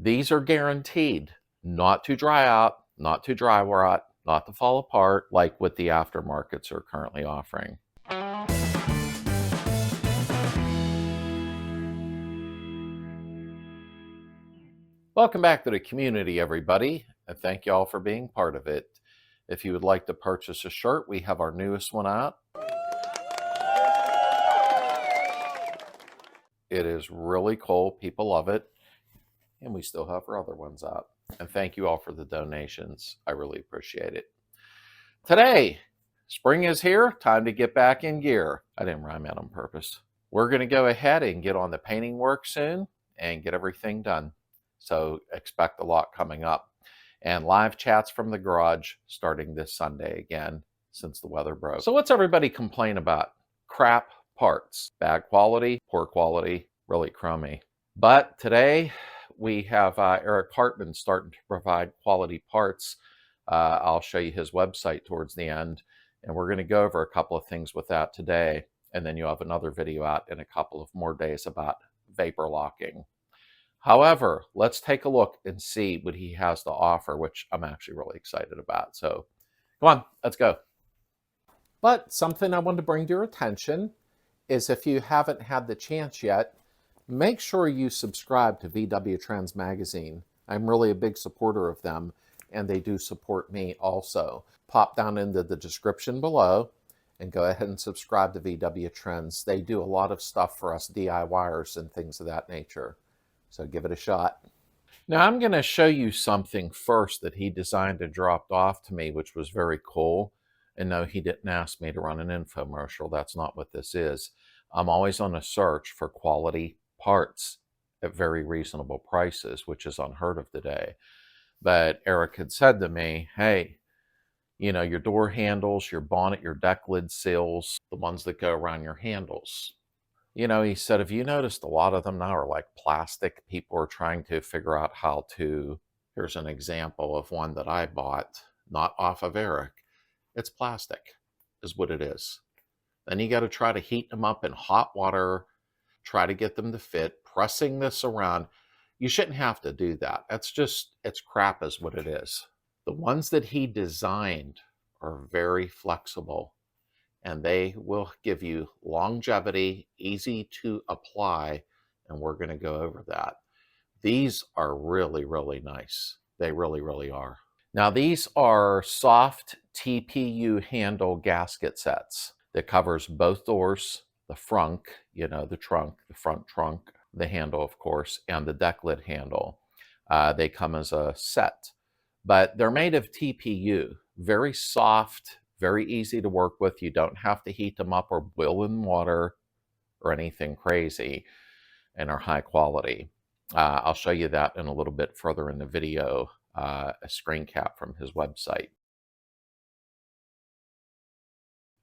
These are guaranteed not to dry out, not to dry rot, not to fall apart like what the aftermarkets are currently offering. Welcome back to the community, everybody, and thank you all for being part of it. If you would like to purchase a shirt, we have our newest one out. It is really cool. People love it. And we still have our other ones out. And thank you all for the donations. I really appreciate it. Today, spring is here. Time to get back in gear. I didn't rhyme that on purpose. We're going to go ahead and get on the painting work soon and get everything done. So expect a lot coming up. And live chats from the garage starting this Sunday again since the weather broke. So what's everybody complain about? Crap parts. Bad quality, poor quality, really crummy. But today we have Eric HARTMAN starting to provide quality parts. I'll show you his website towards the end. And we're going to go over a couple of things with that today. And then you'll have another video out in a couple of more days about vapor locking. However, let's take a look and see what he has to offer, which I'm actually really excited about. So come on, let's go. But something I wanted to bring to your attention is if you haven't had the chance yet, make sure you subscribe to VW Trends Magazine. I'm really a big supporter of them, and they do support me also. Pop down into the description below and go ahead and subscribe to VW Trends. They do a lot of stuff for us DIYers and things of that nature. So give it a shot. Now I'm going to show you something first that he designed and dropped off to me, which was very cool. And no, he didn't ask me to run an infomercial. That's not what this is. I'm always on a search for quality parts at very reasonable prices, which is unheard of today. But Eric had said to me, hey, you know, your door handles, your bonnet, your deck lid seals, the ones that go around your handles. You know, he said, have you noticed a lot of them now are like plastic? People are trying to figure out how to, here's an example of one that I bought, not off of Eric. It's plastic, is what it is. Then you got to try to heat them up in hot water, try to get them to fit, pressing this around. You shouldn't have to do that. That's just, it's crap is what it is. The ones that he designed are very flexible, and they will give you longevity, easy to apply, and we're going to go over that. These are really, really nice. They really, really are. Now, these are soft TPU handle gasket sets that covers both doors, the front, you know, the trunk, the front trunk, the handle, of course, and the deck lid handle. They come as a set, but they're made of TPU, very soft, very easy to work with. You don't have to heat them up or boil in water or anything crazy, and are high quality. I'll show you that in a little bit further in the video, a screen cap from his website.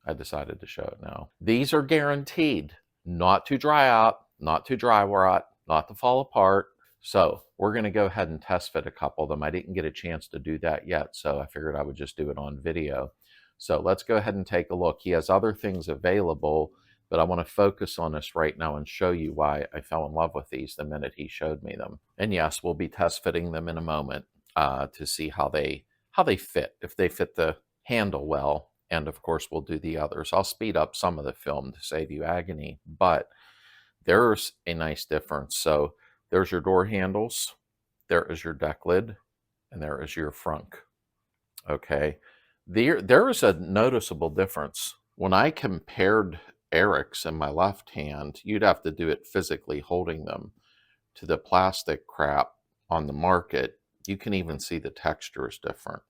I decided to show it now. These are guaranteed not to dry out, not to dry rot, not to fall apart. So we're going to go ahead and test fit a couple of them. I didn't get a chance to do that yet, so I figured I would just do it on video. So let's go ahead and take a look. He has other things available, but I want to focus on this right now and show you why I fell in love with these the minute he showed me them. And yes, we'll be test fitting them in a moment to see how they fit, if they fit the handle well. And of course, we'll do the others. I'll speed up some of the film to save you agony, but there's a nice difference. So there's your door handles, there is your deck lid, and there is your front. Okay, there is a noticeable difference. When I compared Eric's in my left hand, you'd have to do it physically holding them, to the plastic crap on the market. You can even see the texture is different.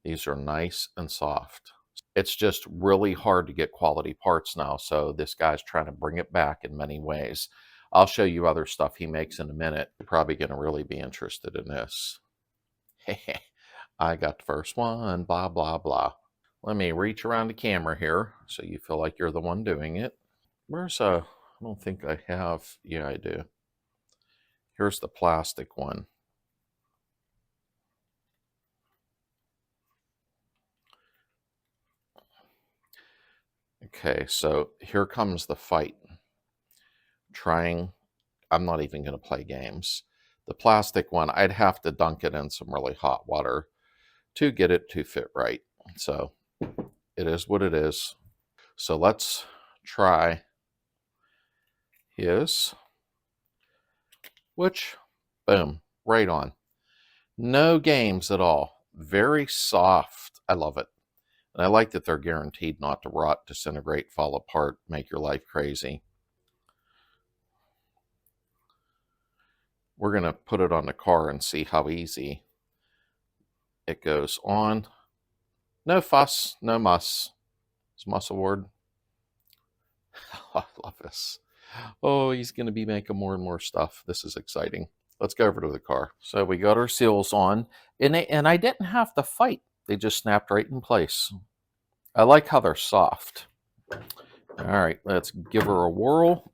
These are nice and soft. It's just really hard to get quality parts now, so this guy's trying to bring it back in many ways. I'll show you other stuff he makes in a minute. You're probably going to really be interested in this. I got the first one, blah, blah, blah. Let me reach around the camera here so you feel like you're the one doing it. Where's I don't think I have, yeah, I do. Here's the plastic one. Okay, so here comes the fight. I'm not even going to play games. The plastic one, I'd have to dunk it in some really hot water to get it to fit right. So it is what it is. So let's try his, which, boom, right on. No games at all. Very soft. I love it. And I like that they're guaranteed not to rot, disintegrate, fall apart, make your life crazy. We're going to put it on the car and see how easy it goes on. No fuss, no muss. Is muss a word? I love this. Oh, he's going to be making more and more stuff. This is exciting. Let's go over to the car. So we got our seals on, and I didn't have to fight. They just snapped right in place. I like how they're soft. All right, let's give her a whirl.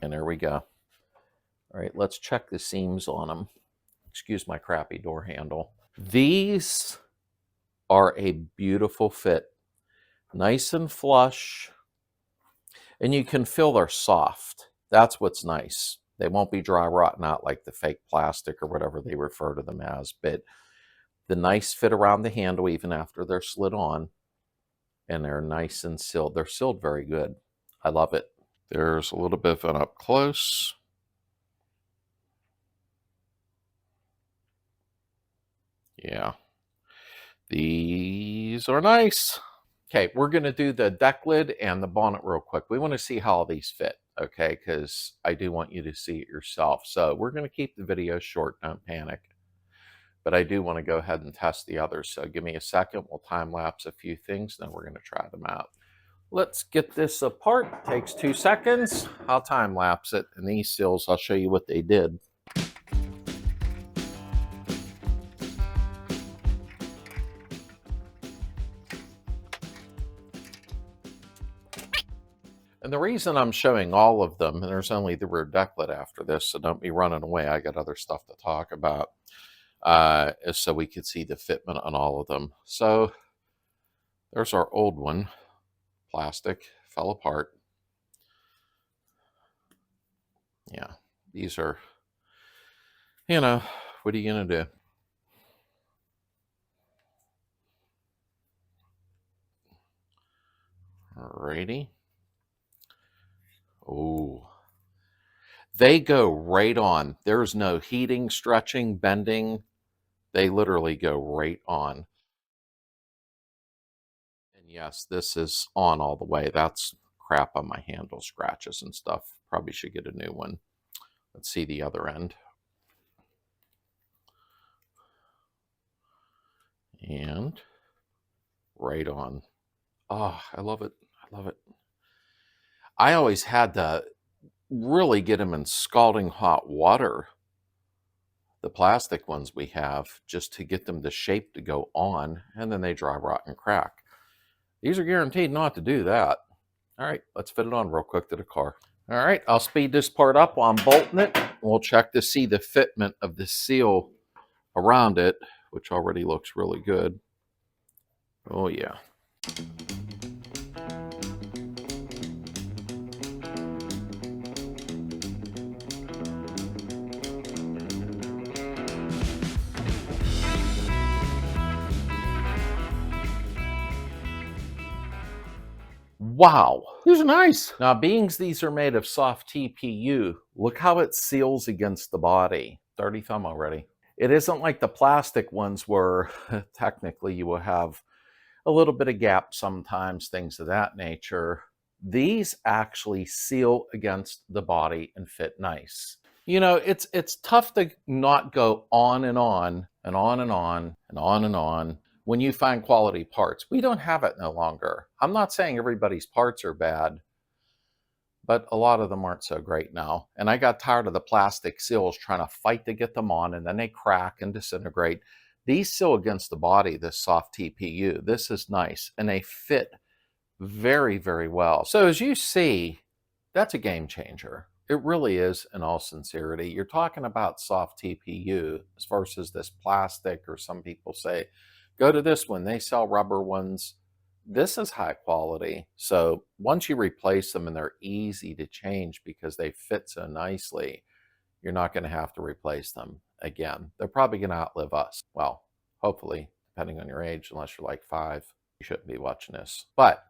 And there we go. All right, let's check the seams on them. Excuse my crappy door handle. These are a beautiful fit. Nice and flush. And you can feel they're soft. That's what's nice. They won't be dry rotting out like the fake plastic or whatever they refer to them as. But the nice fit around the handle even after they're slid on. And they're nice and sealed. They're sealed very good. I love it. There's a little bit of an up close. Yeah. These are nice. Okay, we're going to do the deck lid and the bonnet real quick. We want to see how all these fit, okay, because I do want you to see it yourself. So we're going to keep the video short, don't panic. But I do want to go ahead and test the others. So give me a second. We'll time lapse a few things, then we're going to try them out. Let's get this apart. Takes 2 seconds. I'll time lapse it. And these seals, I'll show you what they did. And the reason I'm showing all of them, and there's only the rear deck lid after this, so don't be running away. I got other stuff to talk about, is so we could see the fitment on all of them. So there's our old one. Plastic fell apart. Yeah, these are, you know, what are you going to do? Alrighty. Oh, they go right on. There's no heating, stretching, bending. They literally go right on. And yes, this is on all the way. That's crap on my handle, scratches and stuff. Probably should get a new one. Let's see the other end. And right on. Oh, I love it. I love it. I always had to really get them in scalding hot water, the plastic ones we have, just to get them the shape to go on, and then they dry rot and crack. These are guaranteed not to do that. All right, let's fit it on real quick to the car. All right, I'll speed this part up while I'm bolting it. We'll check to see the fitment of the seal around it, which already looks really good. Oh yeah. Wow, these are nice. Now, being these are made of soft TPU, look how it seals against the body. 30 thumb already. It isn't like the plastic ones where technically you will have a little bit of gap sometimes, things of that nature. These actually seal against the body and fit nice. You know, it's tough to not go on and on and on and on and on and on when you find quality parts. We don't have it no longer. I'm not saying everybody's parts are bad, but a lot of them aren't so great now. And I got tired of the plastic seals trying to fight to get them on, and then they crack and disintegrate. These seal against the body, this soft TPU. This is nice, and they fit very, very well. So as you see, that's a game changer. It really is, in all sincerity. You're talking about soft TPU versus this plastic, or some people say, go to this one. They sell rubber ones. This is high quality. So once you replace them, and they're easy to change because they fit so nicely, you're not going to have to replace them again. They're probably going to outlive us. Well, hopefully, depending on your age, unless you're like 5, you shouldn't be watching this. But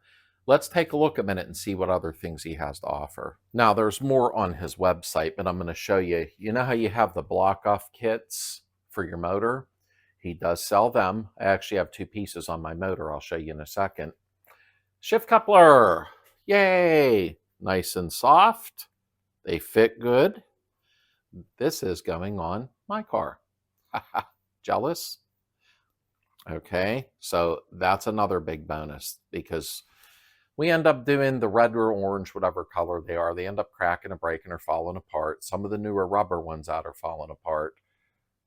let's take a look a minute and see what other things he has to offer. Now, there's more on his website, but I'm going to show you. You know how you have the block-off kits for your motor? He does sell them. I actually have 2 pieces on my motor. I'll show you in a second. Shift coupler. Yay! Nice and soft. They fit good. This is going on my car. Jealous? Okay, so that's another big bonus because we end up doing the red or orange, whatever color they are. They end up cracking and breaking or falling apart. Some of the newer rubber ones out are falling apart.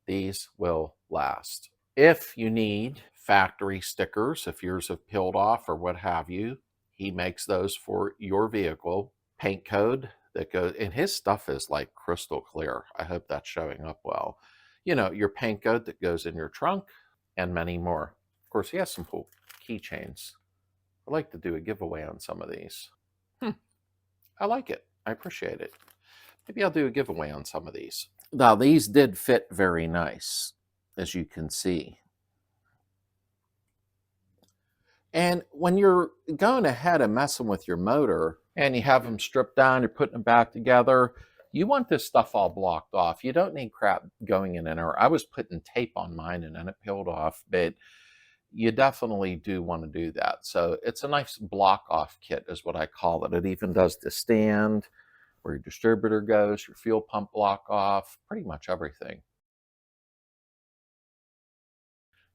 These will last. If you need factory stickers, if yours have peeled off or what have you, he makes those for your vehicle. Paint code that goes, and his stuff is like crystal clear. I hope that's showing up well. You know, your paint code that goes in your trunk and many more. Of course, he has some cool keychains. I'd like to do a giveaway on some of these. I like it. I appreciate it. Maybe I'll do a giveaway on some of these. Now, these did fit very nice, as you can see. And when you're going ahead and messing with your motor and you have them stripped down, you're putting them back together, you want this stuff all blocked off. You don't need crap going in there. I was putting tape on mine and then it peeled off, but you definitely do want to do that. So it's a nice block off kit is what I call it. It even does the stand where your distributor goes, your fuel pump block off, pretty much everything.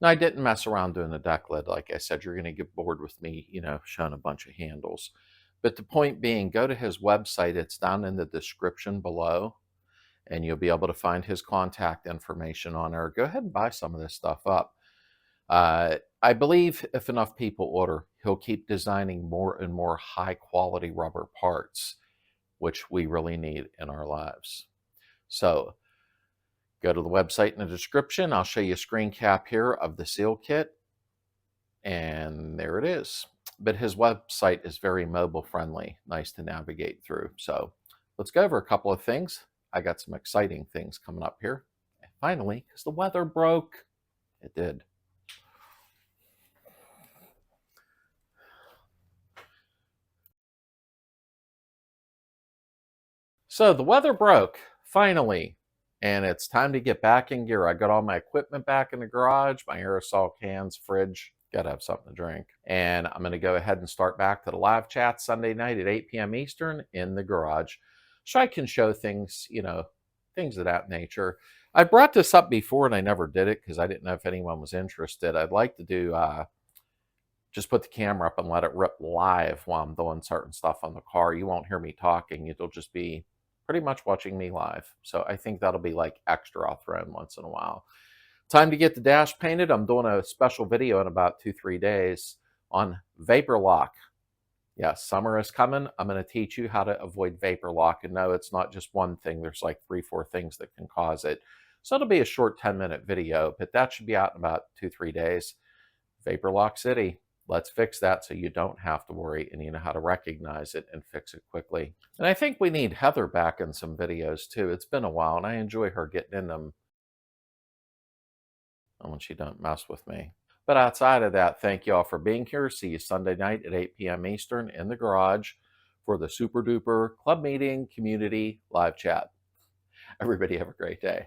Now, I didn't mess around doing the deck lid. Like I said, you're going to get bored with me, you know, showing a bunch of handles. But the point being, go to his website. It's down in the description below, and you'll be able to find his contact information on there. Go ahead and buy some of this stuff up. I believe if enough people order, he'll keep designing more and more high-quality rubber parts, which we really need in our lives. So go to the website in the description. I'll show you a screen cap here of the seal kit. And there it is. But his website is very mobile friendly, nice to navigate through. So let's go over a couple of things. I got some exciting things coming up here. And finally, because the weather broke, it did. So the weather broke, finally. And it's time to get back in gear. I got all my equipment back in the garage, my aerosol cans, fridge. Gotta have something to drink. And I'm gonna go ahead and start back to the live chat Sunday night at 8 p.m. Eastern in the garage. So I can show things, you know, things of that nature. I brought this up before and I never did it because I didn't know if anyone was interested. I'd like to do, just put the camera up and let it rip live while I'm doing certain stuff on the car. You won't hear me talking. It'll just be pretty much watching me live. So I think that'll be like extra I'll throw in once in a while. Time to get the dash painted. I'm doing a special video in about 2-3 days on vapor lock. Yes, summer is coming. I'm going to teach you how to avoid vapor lock. And no, it's not just one thing. There's like 3-4 things that can cause it. So it'll be a short 10-minute video, but that should be out in about 2-3 days. Vapor lock city. Let's fix that so you don't have to worry and you know how to recognize it and fix it quickly. And I think we need Heather back in some videos too. It's been a while and I enjoy her getting in them when she don't mess with me. But outside of that, thank you all for being here. See you Sunday night at 8 p.m. Eastern in the garage for the Super Duper Club Meeting Community Live Chat. Everybody have a great day.